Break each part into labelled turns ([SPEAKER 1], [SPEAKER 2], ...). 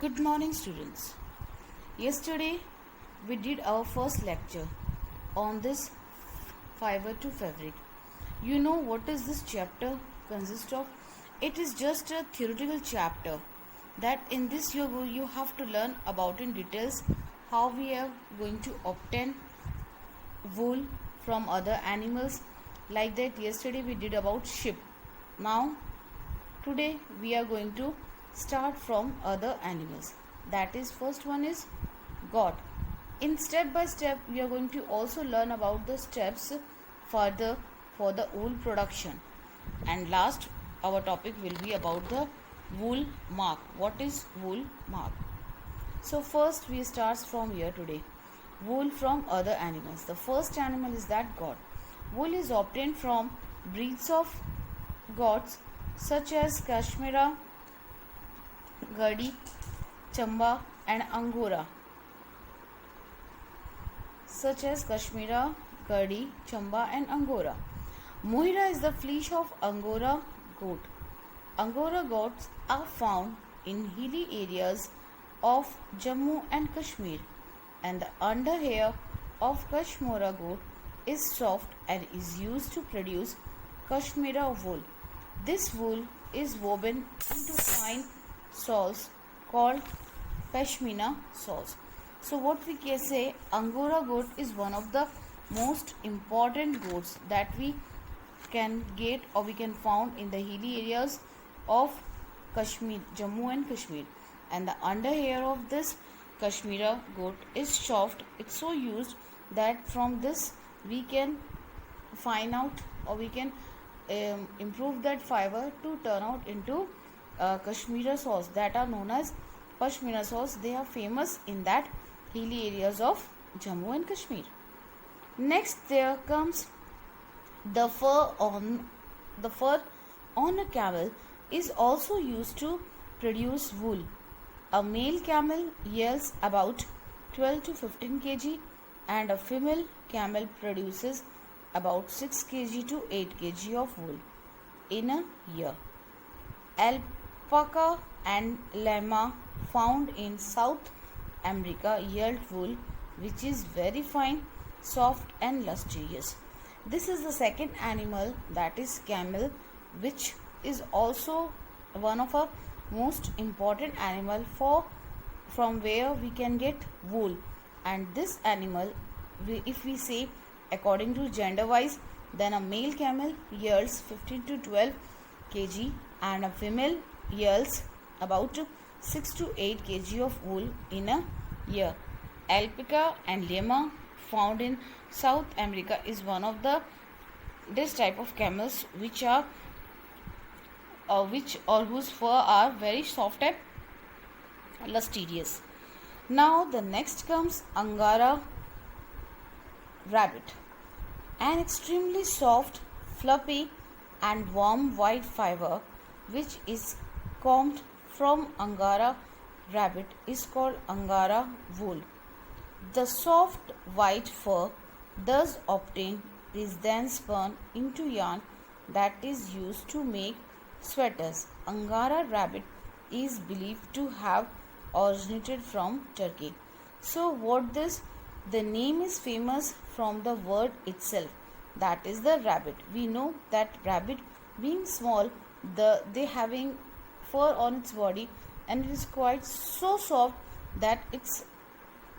[SPEAKER 1] Good morning, students. Yesterday we did our first lecture on this fiber to fabric. You know what is this chapter consist of? It is just a theoretical chapter that in this you have to learn about in details how we are going to obtain wool from other animals. Like that yesterday we did about sheep. Now today we are going to start from other animals. That is, first one is goat. In step by step we are going to also learn about the steps further for the wool production. And last our topic will be about the wool mark. What is wool mark? So first we start from here today. Wool from other animals. The first animal is that goat. Wool is obtained from breeds of goats such as Kashmira, Gardi, Chamba and Angora. Such as Kashmira, Gardi, Chamba and Angora. Mohira is the fleece of Angora goat. Angora goats are found in hilly areas of Jammu and Kashmir, and the underhair of Kashmira goat is soft and is used to produce Kashmira wool. This wool is woven into fine shawls called pashmina shawls. So what we can say, Angora goat is one of the most important goats that we can get or we can found in the hilly areas of Kashmir, Jammu and Kashmir. And the underhair of this Kashmira goat is soft. It's so used that from this we can find out or we can improve that fiber to turn out into Kashmira sauce that are known as Pashmina sauce. They are famous in that hilly areas of Jammu and Kashmir. Next there comes the fur on a camel is also used to produce wool. A male camel yields about 12 to 15 kg and a female camel produces about 6 kg to 8 kg of wool in a year. Alpaca and llama found in South America yield wool which is very fine, soft and lustrous. This is the second animal, that is camel, which is also one of our most important animal from where we can get wool. And this animal, if we say according to gender wise, then a male camel yields 15 to 12 kg and a female yields about 6 to 8 kg of wool in a year. Alpaca and llama found in South America is one of this type of camels which are whose fur are very soft and lustrous. Now the next comes Angora rabbit, an extremely soft, fluffy and warm white fiber which is combed from Angora rabbit is called Angora wool. The soft white fur thus obtained is then spun into yarn that is used to make sweaters. Angora rabbit is believed to have originated from Turkey. So what this? The name is famous from the word itself, that is the rabbit. We know that rabbit being small, they having fur on its body and it is quite so soft that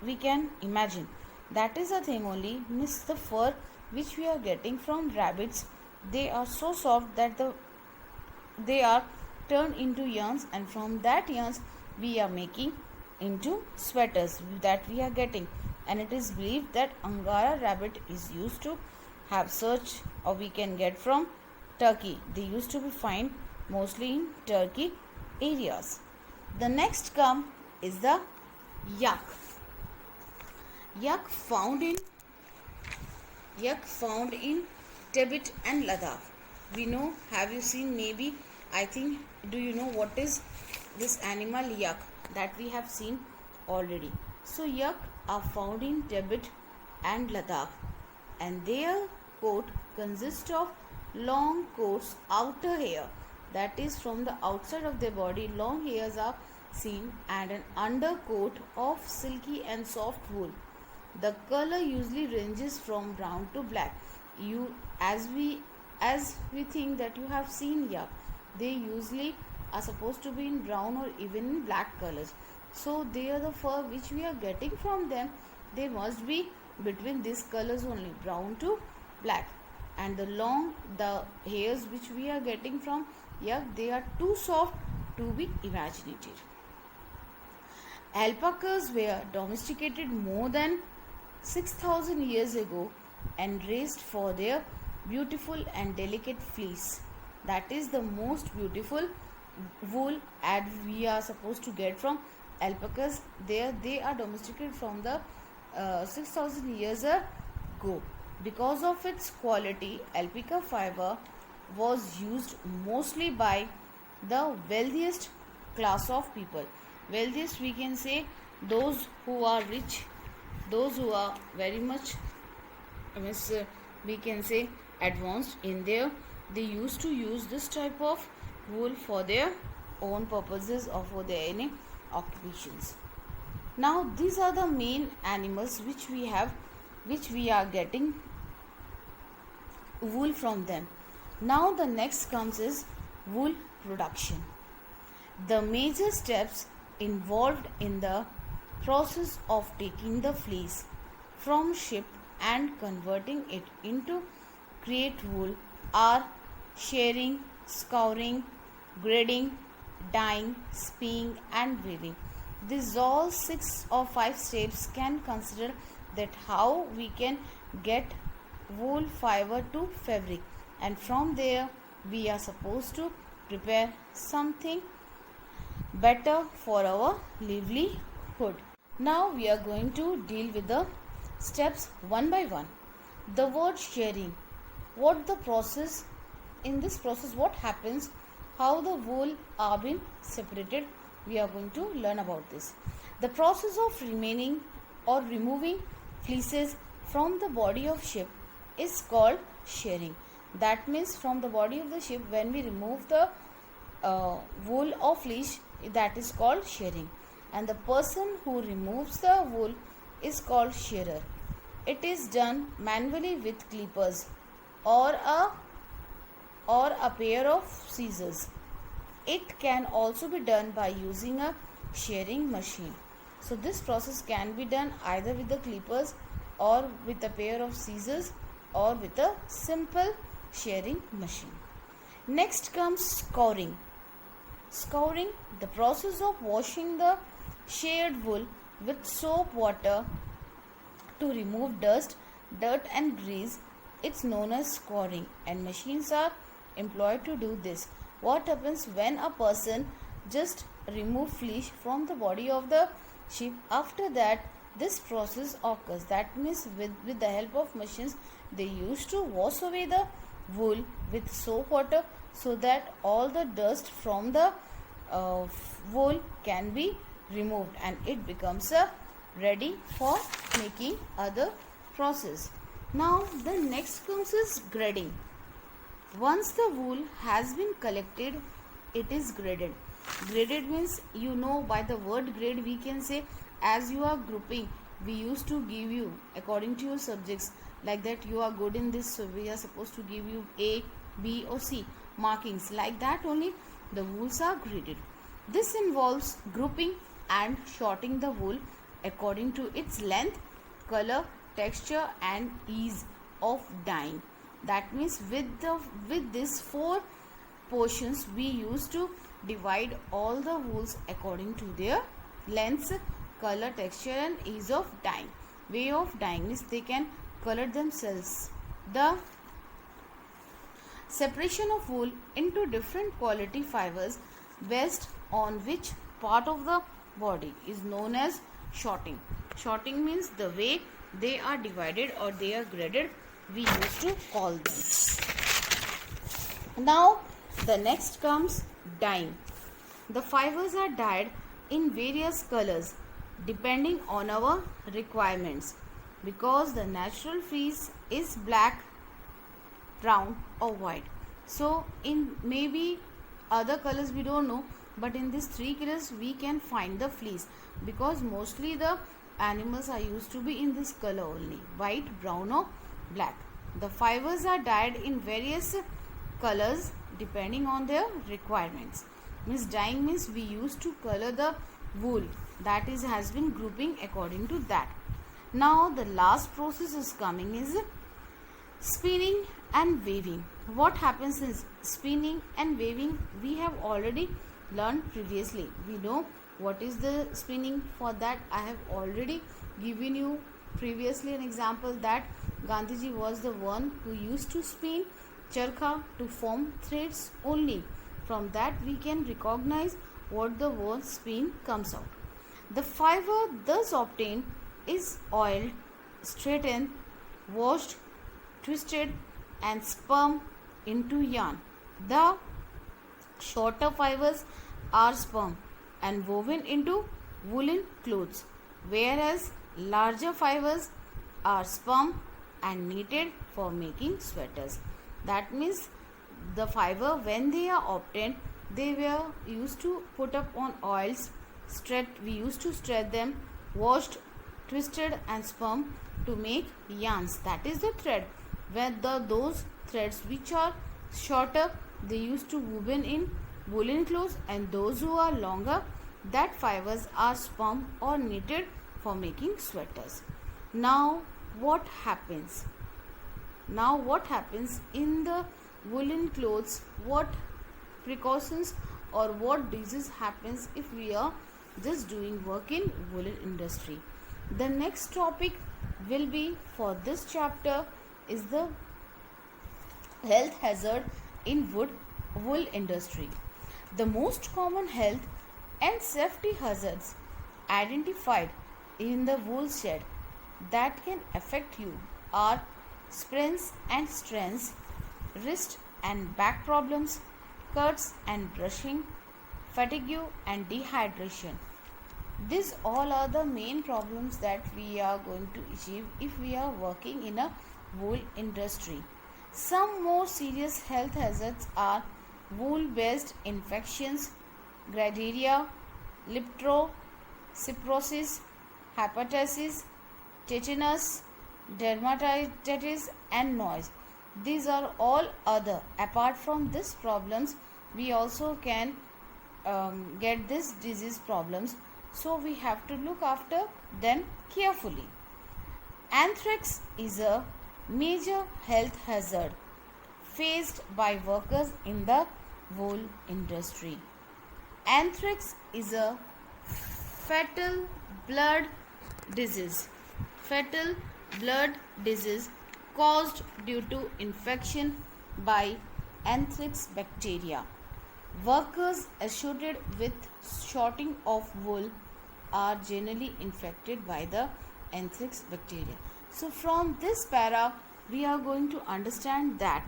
[SPEAKER 1] we can imagine. That is the thing only, miss the fur which we are getting from rabbits. They are so soft that they are turned into yarns, and from that yarns we are making into sweaters that we are getting. And it is believed that Angora rabbit is used to have such, or we can get from Turkey. They used to be found mostly in Turkey areas. The next come is the yak. Yak found in Tibet and Ladakh. We know, have you seen, maybe, I think, do you know what is this animal yak that we have seen already? So yak are found in Tibet and Ladakh, and their coat consists of long coarse outer hair, that is from the outside of their body long hairs are seen and an undercoat of silky and soft wool. The color usually ranges from brown to black. You as we think that you have seen, yeah, they usually are supposed to be in brown or even in black colors. So they are the fur which we are getting from them. They must be between these colors only, brown to black. And the hairs which we are getting from, yeah, they are too soft to be imaginative. Alpacas were domesticated more than 6,000 years ago and raised for their beautiful and delicate fleece. That is the most beautiful wool and we are supposed to get from alpacas. They are domesticated from the 6,000 years ago. Because of its quality, alpaca fiber was used mostly by the wealthiest class of people. Wealthiest, we can say, those who are rich, those who are very much we can say advanced in their, they used to use this type of wool for their own purposes or for their any occupations. Now these are the main animals which we are getting wool from them. Now the next comes is wool production. The major steps involved in the process of taking the fleece from sheep and converting it into create wool are shearing, scouring, grading, dyeing, spinning and weaving. These all 6 or 5 steps can consider that how we can get wool fiber to fabric, and from there we are supposed to prepare something better for our livelihood. Now we are going to deal with the steps one by one. The word shearing, what the process, in this process what happens, how the wool are being separated, we are going to learn about this. The process of remaining or removing fleeces from the body of sheep is called shearing. That means from the body of the sheep, when we remove the wool or fleece, that is called shearing. And the person who removes the wool is called shearer. It is done manually with clippers or a pair of scissors. It can also be done by using a shearing machine. So this process can be done either with the clippers or with a pair of scissors or with a simple shearing machine. Next comes scouring. Scouring, the process of washing the sheared wool with soap water to remove dust, dirt and grease. It's known as scouring, and machines are employed to do this. What happens when a person just remove fleece from the body of the sheep? After that, this process occurs. That means with the help of machines, they used to wash away the wool with soap water so that all the dust from the wool can be removed and it becomes ready for making other process. Now the next comes is grading. Once the wool has been collected, it is graded. Graded means, you know, by the word grade we can say, as you are grouping, we used to give you according to your subjects, like that you are good in this, so we are supposed to give you A, B or C markings. Like that only the wools are graded. This involves grouping and sorting the wool according to its length, color, texture and ease of dyeing. That means with these 4 portions we used to divide all the wools according to their length, color, texture and ease of dyeing. Way of dyeing means they can color themselves. The separation of wool into different quality fibers based on which part of the body is known as sorting. Sorting means the way they are divided or they are graded, we used to call them. Now the next comes dyeing. The fibers are dyed in various colors depending on our requirements, because the natural fleece is black, brown or white. So in maybe other colors we don't know, but in these three colors we can find the fleece, because mostly the animals are used to be in this color only, white, brown or black. The fibers are dyed in various colors depending on their requirements. Means dyeing means we used to color the wool, that is has been grouping according to that. Now the last process is coming is spinning and weaving. What happens is spinning and weaving we have already learned previously. We know what is the spinning. For that I have already given you previously an example that Gandhiji was the one who used to spin charkha to form threads only. From that we can recognize what the word spin comes out. The fiber thus obtained is oiled, straightened, washed, twisted and spun into yarn. The shorter fibers are spun and woven into woolen clothes, whereas larger fibers are spun and knitted for making sweaters. That means the fiber when they are obtained, they were used to put up on oils, we used to stretch them, washed, twisted and spun to make yarns, that is the thread. When those threads which are shorter, they used to woven in woolen clothes, and those who are longer, that fibers are spun or knitted for making sweaters. Now what happens in the woolen clothes? What precautions or what disease happens if we are just doing work in woolen industry? The next topic will be for this chapter is the health hazard in wool industry. The most common health and safety hazards identified in the wool shed that can affect you are sprains and strains, wrist and back problems, cuts and brushing, fatigue and dehydration. These all are the main problems that we are going to achieve if we are working in a wool industry. Some more serious health hazards are wool-based infections, gradirrhea, leptospirosis, hepatitis, tetanus, dermatitis and noise. These are all other. Apart from these problems, we also can get these disease problems. So we have to look after them carefully. Anthrax is a major health hazard faced by workers in the wool industry. Anthrax is a fatal blood disease caused due to infection by anthrax bacteria. Workers associated with sorting of wool are generally infected by the anthrax bacteria. So from this para we are going to understand that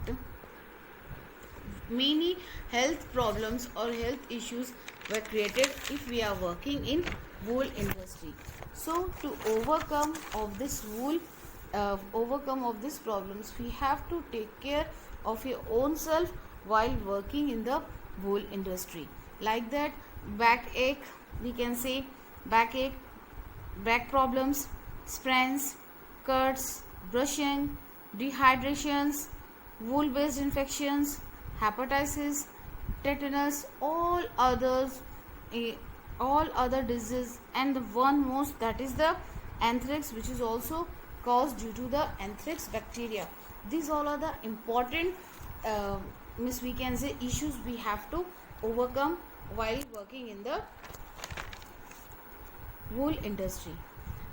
[SPEAKER 1] many health problems or health issues were created if we are working in wool industry. So to overcome of this problems, we have to take care of your own self while working in the wool industry. Like that, backache, we can say backache, back problems, sprains, cuts, brushing, dehydrations, wool based infections, hepatitis, tetanus, all other diseases, and the one most, that is the anthrax, which is also caused due to the anthrax bacteria. These all are the important we can say issues we have to overcome while working in the wool industry.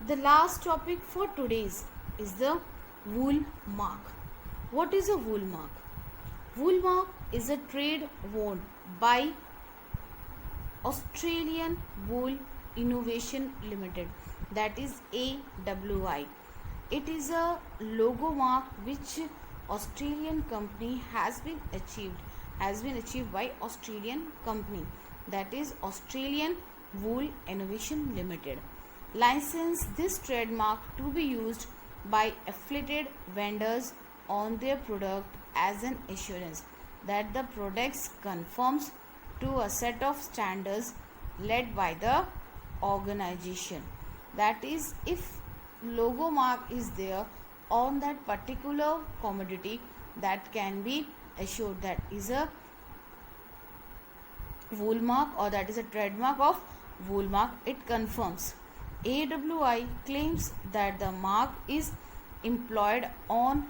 [SPEAKER 1] The last topic for today's is the wool mark. What is a wool mark? Wool mark is a trade worn by Australian Wool Innovation Limited, that is AWI. It is a logo mark which Australian company has been achieved by Australian company, that is Australian Wool Innovation Limited. License this trademark to be used by affiliated vendors on their product as an assurance that the products conforms to a set of standards led by the organization. That is, if logo mark is there on that particular commodity, that can be assured that is a wool mark, or that is a trademark of wool mark. It confirms. AWI claims that the mark is employed on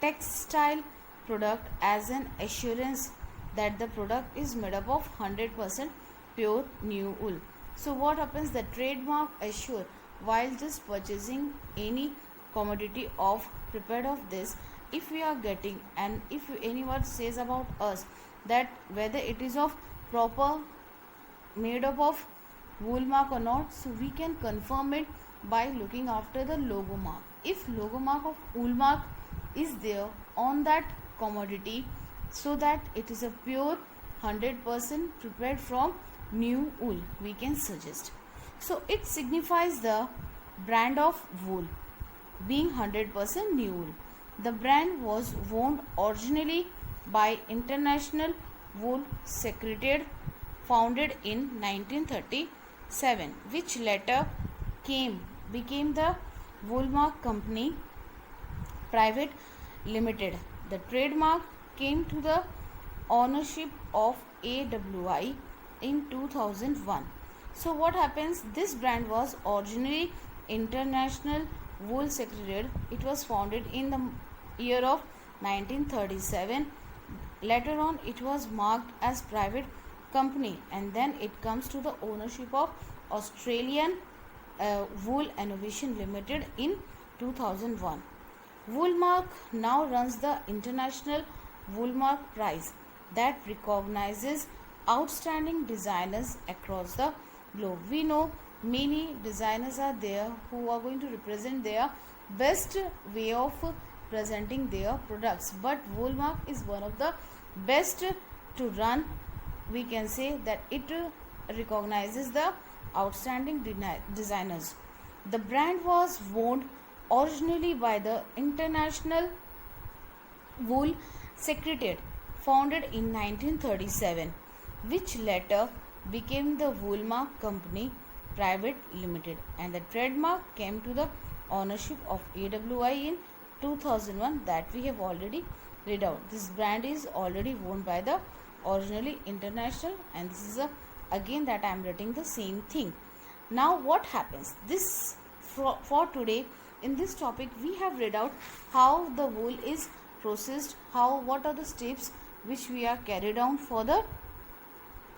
[SPEAKER 1] textile product as an assurance that the product is made up of 100% pure new wool. So what happens, the trademark assure while just purchasing any commodity of prepared of this, if we are getting, and if anyone says about us that whether it is of proper made up of wool mark or not, so we can confirm it by looking after the logo mark. If logo mark of wool mark is there on that commodity, so that it is a pure 100% prepared from new wool, we can suggest. So it signifies the brand of wool being 100% new wool. The brand was worn originally by International Wool Secretariat, founded in 1937, which later became the Woolmark Company Private Limited. The trademark came to the ownership of AWI in 2001. So what happens, this brand was originally International Wool Secretariat. It was founded in the year of 1937. Later on it was marked as private company, and then it comes to the ownership of Australian Wool Innovation Limited in 2001. Woolmark now runs the International Woolmark Prize that recognizes outstanding designers across the globe. We know many designers are there who are going to represent their best way of presenting their products, but Woolmark is one of the best to run. We can say that it recognizes the outstanding designers. The brand was worn originally by the International Wool Secretariat, founded in 1937, which later became the Woolmark Company Private Limited, and the trademark came to the ownership of AWI in 2001, that we have already read out. This brand is already owned by the originally International, and this is again that I am writing the same thing. Now what happens, this for today in this topic we have read out how the wool is processed, what are the steps which we are carried on for the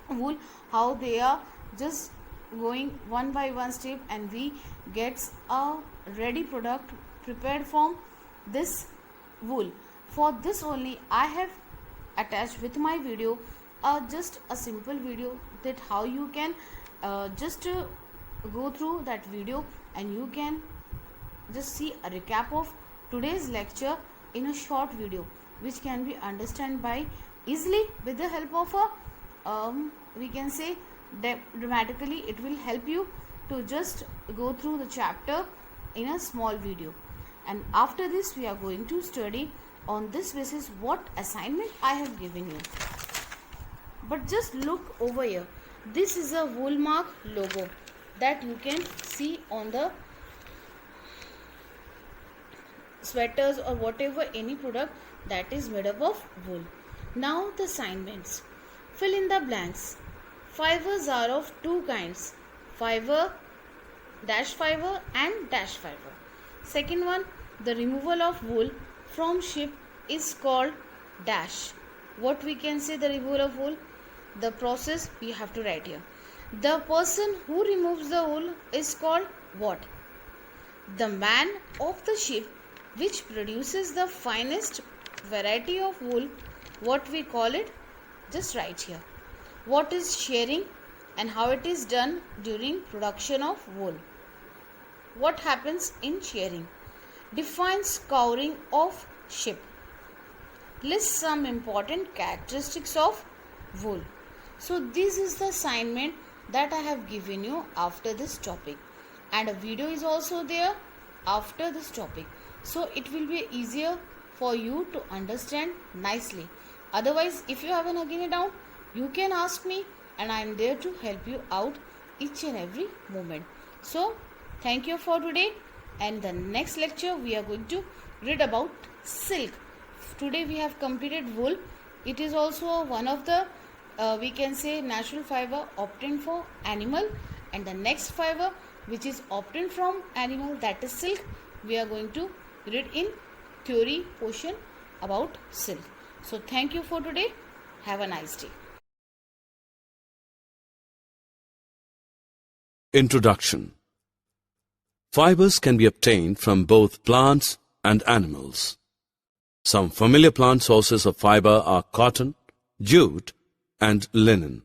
[SPEAKER 1] wool, how they are just going one by one step, and we gets a ready product prepared from this wool. For this only I have attached with my video just a simple video that how you can just go through that video, and you can just see a recap of today's lecture in a short video, which can be understood by easily with the help of a we can say dramatically. It will help you to just go through the chapter in a small video, and after this we are going to study on this basis what assignment I have given you. But just look over here, this is a Woolmark logo that you can see on the sweaters or whatever any product that is made up of wool. Now the assignments, fill in the blanks. Fibers are of two kinds, fiber, dash fiber and dash fiber. Second one, the removal of wool from sheep is called dash. What we can say the removal of wool? The process we have to write here. The person who removes the wool is called what? The man of the sheep which produces the finest variety of wool, what we call it? Just write here. What is shearing and how it is done during production of wool? What happens in shearing? Define scouring of sheep. List some important characteristics of wool. So this is the assignment that I have given you after this topic, and a video is also there after this topic, so it will be easier for you to understand nicely. Otherwise, if you have again a doubt, You can ask me and I am there to help you out each and every moment. So, thank you for today, and the next lecture we are going to read about silk. Today we have completed wool. It is also one of the we can say natural fiber obtained for animal, and the next fiber which is obtained from animal, that is silk, we are going to read in theory portion about silk. So thank you for today. Have a nice day.
[SPEAKER 2] Introduction. Fibers can be obtained from both plants and animals. Some familiar plant sources of fiber are cotton, jute, and linen.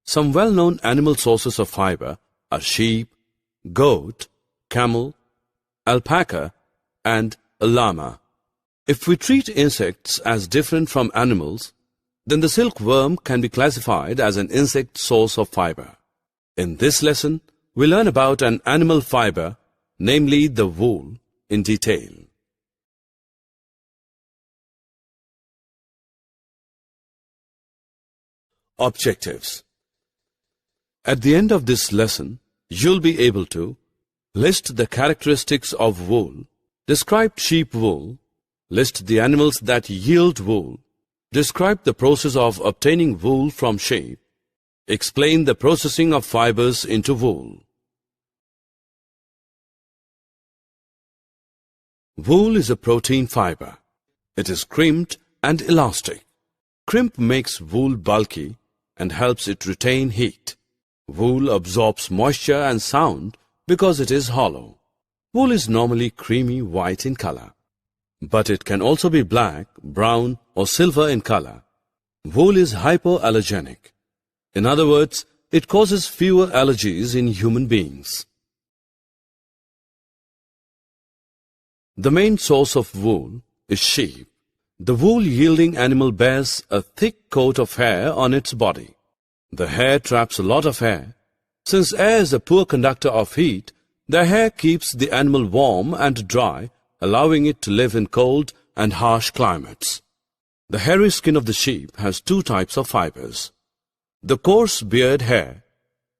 [SPEAKER 2] Some well-known animal sources of fiber are sheep, goat, camel, alpaca, and llama. If we treat insects as different from animals, then the silkworm can be classified as an insect source of fiber. In this lesson, we learn about an animal fiber, namely the wool, in detail. Objectives. At the end of this lesson, you'll be able to list the characteristics of wool, describe sheep wool, list the animals that yield wool, describe the process of obtaining wool from sheep, explain the processing of fibers into wool. Wool is a protein fiber. It is crimped and elastic. Crimp makes wool bulky and helps it retain heat. Wool absorbs moisture and sound because it is hollow. Wool is normally creamy white in color, but it can also be black, brown, or silver in color. Wool is hypoallergenic. In other words, it causes fewer allergies in human beings. The main source of wool is sheep. The wool-yielding animal bears a thick coat of hair on its body. The hair traps a lot of air. Since air is a poor conductor of heat, the hair keeps the animal warm and dry, allowing it to live in cold and harsh climates. The hairy skin of the sheep has two types of fibers: the coarse beard hair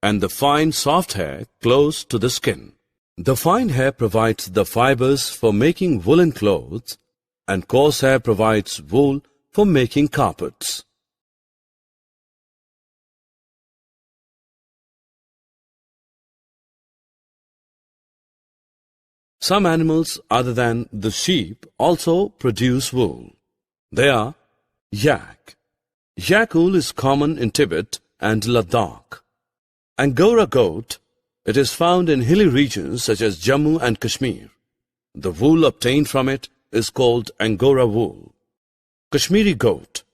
[SPEAKER 2] and the fine soft hair close to the skin. The fine hair provides the fibers for making woolen clothes, and coarse hair provides wool for making carpets. Some animals other than the sheep also produce wool. They are yak. Yak wool is common in Tibet and Ladakh. Angora goat. It is found in hilly regions such as Jammu and Kashmir. The wool obtained from it is called Angora wool. Kashmiri goat.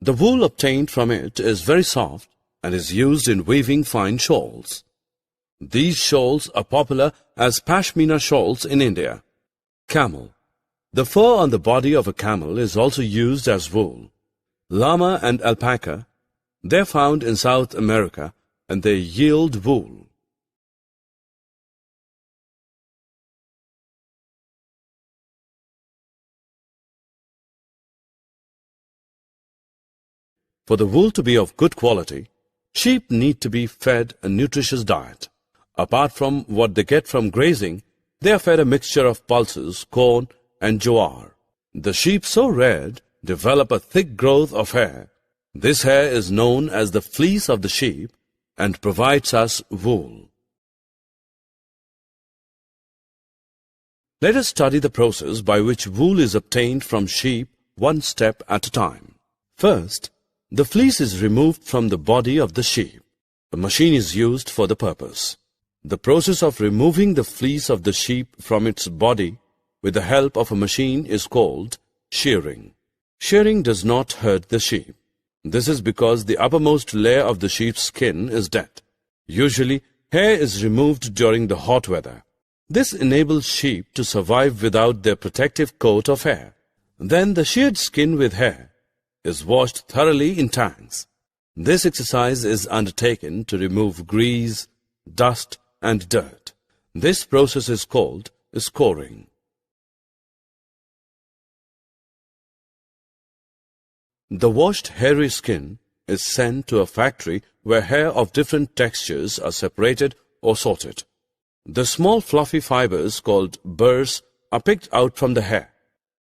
[SPEAKER 2] The wool obtained from it is very soft and is used in weaving fine shawls. These shawls are popular as Pashmina shawls in India. Camel. The fur on the body of a camel is also used as wool. Llama and alpaca. They are found in South America and they yield wool. For the wool to be of good quality, sheep need to be fed a nutritious diet. Apart from what they get from grazing, they are fed a mixture of pulses, corn, and jowar. The sheep so reared develop a thick growth of hair. This hair is known as the fleece of the sheep and provides us wool. Let us study the process by which wool is obtained from sheep one step at a time. First, the fleece is removed from the body of the sheep. A machine is used for the purpose. The process of removing the fleece of the sheep from its body with the help of a machine is called shearing. Shearing does not hurt the sheep. This is because the uppermost layer of the sheep's skin is dead. Usually, hair is removed during the hot weather. This enables sheep to survive without their protective coat of hair. Then the sheared skin with hair is washed thoroughly in tanks. This exercise is undertaken to remove grease, dust, and dirt. This process is called scoring. The washed hairy skin is sent to a factory where hair of different textures are separated or sorted. The small fluffy fibers called burrs are picked out from the hair.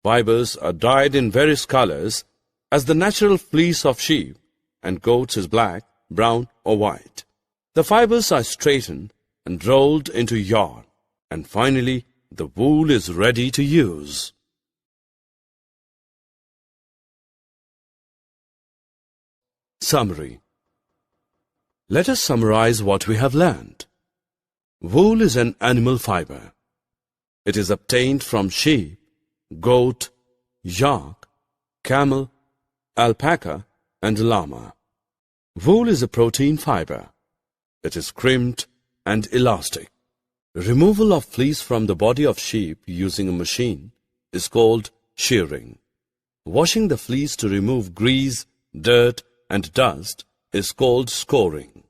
[SPEAKER 2] Fibers are dyed in various colors, as the natural fleece of sheep and goats is black, brown or white. The fibers are straightened and rolled into yarn, and finally the wool is ready to use. Summary. Let us summarize what we have learned. Wool is an animal fiber. It is obtained from sheep, goat, yak, camel, alpaca, and llama. Wool is a protein fiber. It is crimped and elastic. Removal of fleece from the body of sheep using a machine is called shearing. Washing the fleece to remove grease, dirt, and dust is called scoring.